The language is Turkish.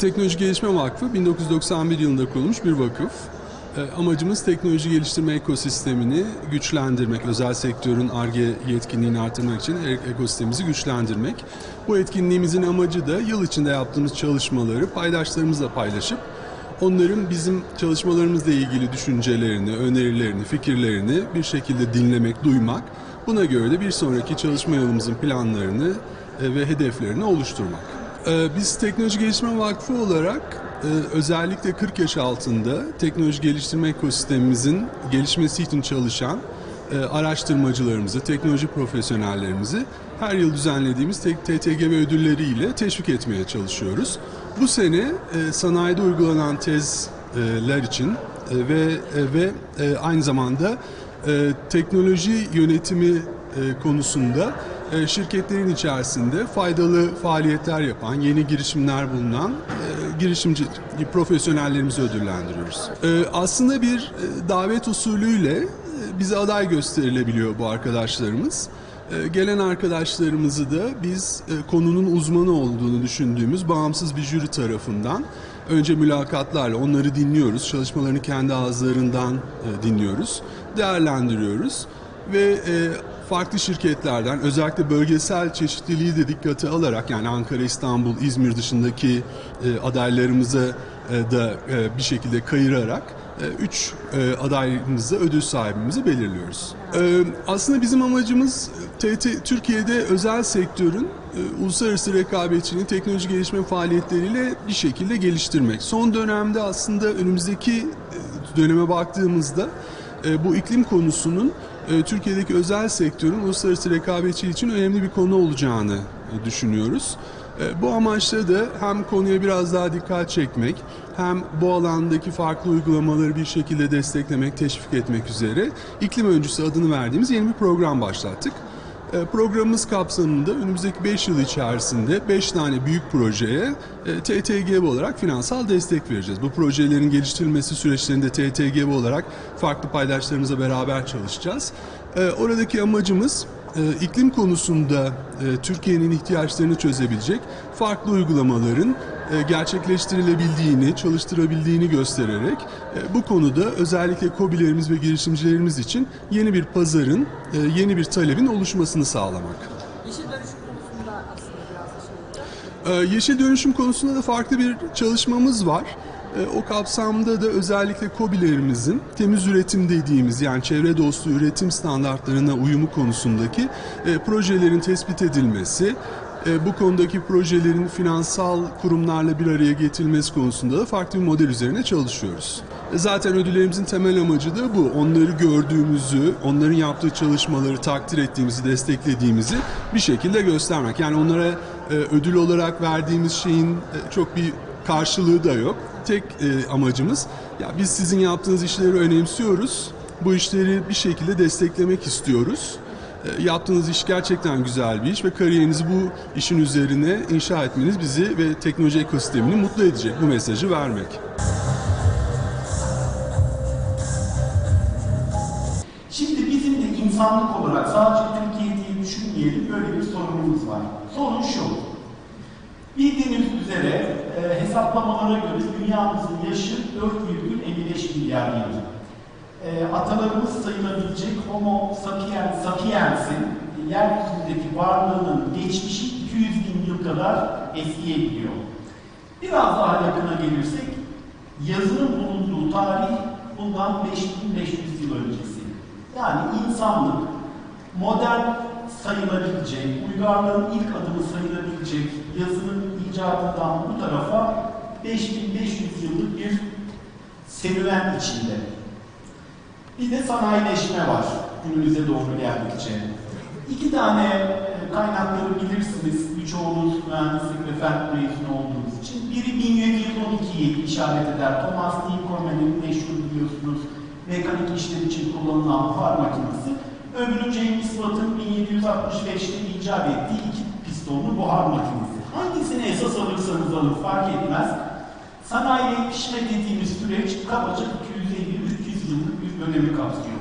Teknoloji Gelişme Vakfı 1991 yılında kurulmuş bir vakıf. Amacımız teknoloji geliştirme ekosistemini güçlendirmek, özel sektörün Ar-Ge yetkinliğini artırmak için ekosistemimizi güçlendirmek. Bu etkinliğimizin amacı da yıl içinde yaptığımız çalışmaları paydaşlarımızla paylaşıp onların bizim çalışmalarımızla ilgili düşüncelerini, önerilerini, fikirlerini bir şekilde dinlemek, duymak. Buna göre de bir sonraki çalışma yılımızın planlarını ve hedeflerini oluşturmak. Biz Teknoloji Gelişme Vakfı olarak özellikle 40 yaş altında teknoloji geliştirme ekosistemimizin gelişmesi için çalışan araştırmacılarımızı, teknoloji profesyonellerimizi her yıl düzenlediğimiz TTGV ödülleriyle teşvik etmeye çalışıyoruz. Bu sene sanayide uygulanan tezler için ve aynı zamanda teknoloji yönetimi konusunda şirketlerin içerisinde faydalı faaliyetler yapan, yeni girişimler bulunan girişimci profesyonellerimizi ödüllendiriyoruz. Aslında bir davet usulüyle bize aday gösterilebiliyor bu arkadaşlarımız. Gelen arkadaşlarımızı da biz konunun uzmanı olduğunu düşündüğümüz bağımsız bir jüri tarafından önce mülakatlarla onları dinliyoruz, çalışmalarını kendi ağızlarından dinliyoruz, değerlendiriyoruz ve farklı şirketlerden özellikle bölgesel çeşitliliği de dikkate alarak yani Ankara, İstanbul, İzmir dışındaki adaylarımızı da bir şekilde kayırarak 3 adayımızı, ödül sahibimizi belirliyoruz. Aslında bizim amacımız Türkiye'de özel sektörün uluslararası rekabetçiliğini teknoloji gelişme faaliyetleriyle bir şekilde geliştirmek. Son dönemde aslında önümüzdeki döneme baktığımızda bu iklim konusunun Türkiye'deki özel sektörün uluslararası rekabetçiliği için önemli bir konu olacağını düşünüyoruz. Bu amaçla da hem konuya biraz daha dikkat çekmek, hem bu alandaki farklı uygulamaları bir şekilde desteklemek, teşvik etmek üzere iklim öncüsü adını verdiğimiz yeni bir program başlattık. Programımız kapsamında önümüzdeki 5 yıl içerisinde 5 tane büyük projeye TTGV olarak finansal destek vereceğiz. Bu projelerin geliştirilmesi süreçlerinde TTGV olarak farklı paydaşlarımızla beraber çalışacağız. Oradaki amacımız iklim konusunda Türkiye'nin ihtiyaçlarını çözebilecek farklı uygulamaların gerçekleştirilebildiğini, çalıştırabildiğini göstererek bu konuda özellikle KOBİ'lerimiz ve girişimcilerimiz için yeni bir pazarın, yeni bir talebin oluşmasını sağlamak. Yeşil dönüşüm konusunda aslında biraz da olacak. Yeşil dönüşüm konusunda da farklı bir çalışmamız var. O kapsamda da özellikle KOBİ'lerimizin temiz üretim dediğimiz yani çevre dostu üretim standartlarına uyumu konusundaki projelerin tespit edilmesi, bu konudaki projelerin finansal kurumlarla bir araya getirilmesi konusunda da farklı bir model üzerine çalışıyoruz. Zaten ödüllerimizin temel amacı da bu. Onları gördüğümüzü, onların yaptığı çalışmaları takdir ettiğimizi, desteklediğimizi bir şekilde göstermek. Yani onlara ödül olarak verdiğimiz şeyin çok bir karşılığı da yok. Tek amacımız ya biz sizin yaptığınız işleri önemsiyoruz. Bu işleri bir şekilde desteklemek istiyoruz. Yaptığınız iş gerçekten güzel bir iş ve kariyerinizi bu işin üzerine inşa etmeniz bizi ve teknoloji ekosistemini mutlu edecek. Bu mesajı vermek. Şimdi bizim de insanlık olarak sadece Türkiye'yi düşünmeyelim, böyle bir sorunumuz var. Sorun şu. Bildiğiniz üzere hesaplamalara göre dünyamızın yaşı 4,55 milyar yıl. Atalarımız sayılabilecek Homo sapiens'in yeryüzündeki varlığının geçmişi 200 bin yıl kadar eskiyebiliyor. Biraz daha yakına gelirsek, yazının bulunduğu tarih bundan 5500 yıl öncesi. Yani insanlık modern sayılabilecek, uygarlığın ilk adımı sayılabilecek yazının icadından bu tarafa 5500 yıllık bir serüven içinde. Bir de sanayileşme var günümüze doğru geldikçe. İki tane kaynakları bilirsiniz, birçoğunuz mühendislik ve fen mezunu olduğunuz için. Biri 1712'yi işaret eder. Thomas Newcomen'in meşhur biliyorsunuz mekanik işler için kullanılan buhar makinesi. Öbürü James Watt'ın 1765'te icat ettiği iki pistonlu buhar makinesi. Hangisini esas alırsanız alın fark etmez. Sanayileşme dediğimiz süreç kabaca 250-300 yıllık bir dönemi kapsıyor.